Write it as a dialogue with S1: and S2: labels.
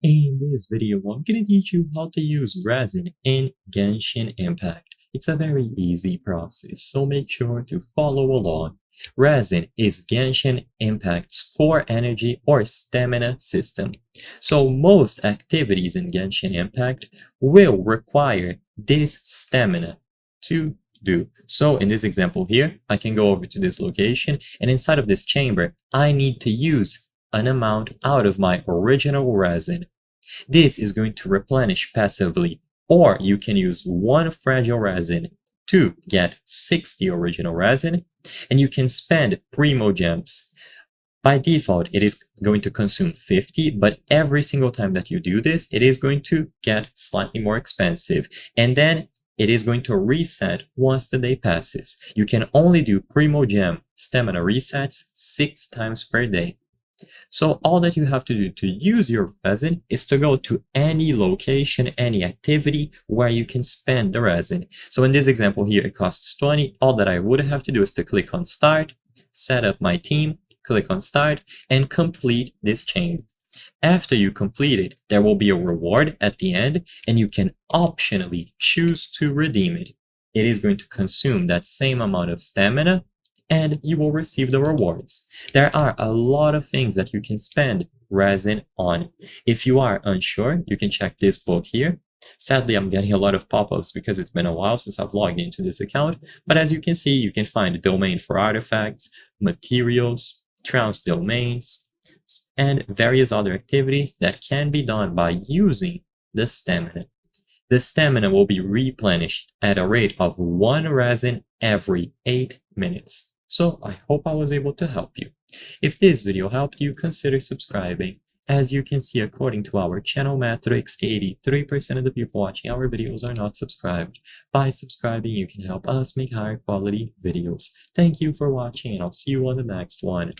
S1: In this video, I'm going to teach you how to use resin in Genshin Impact. It's a very easy process, so make sure to follow along. Resin is Genshin Impact's core energy or stamina system. So most activities in Genshin Impact will require this stamina to do. So in this example here, I can go over to this location, and inside of this chamber, I need to use an amount out of my original resin. This is going to replenish passively, or you can use one fragile resin to get 60 original resin, and you can spend Primo Gems. By default, it is going to consume 50, but every single time that you do this, it is going to get slightly more expensive, and then it is going to reset once the day passes. You can only do Primo Gem stamina resets 6 times per day. So all that you have to do to use your resin is to go to any location, any activity where you can spend the resin. So in this example here, it costs 20. All that I would have to do is to click on Start, set up my team, click on Start, and complete this chain. After you complete it, there will be a reward at the end, and you can optionally choose to redeem it. It is going to consume that same amount of stamina, and you will receive the rewards. There are a lot of things that you can spend resin on. If you are unsure, you can check this book here. Sadly, I'm getting a lot of pop-ups because it's been a while since I've logged into this account, but as you can see, you can find a domain for artifacts, materials, trans domains, and various other activities that can be done by using the stamina. The stamina will be replenished at a rate of 1 resin every 8 minutes. So I hope I was able to help you. If this video helped you, consider subscribing. As you can see, according to our channel metrics, 83% of the people watching our videos are not subscribed. By subscribing, you can help us make higher quality videos. Thank you for watching, and I'll see you on the next one.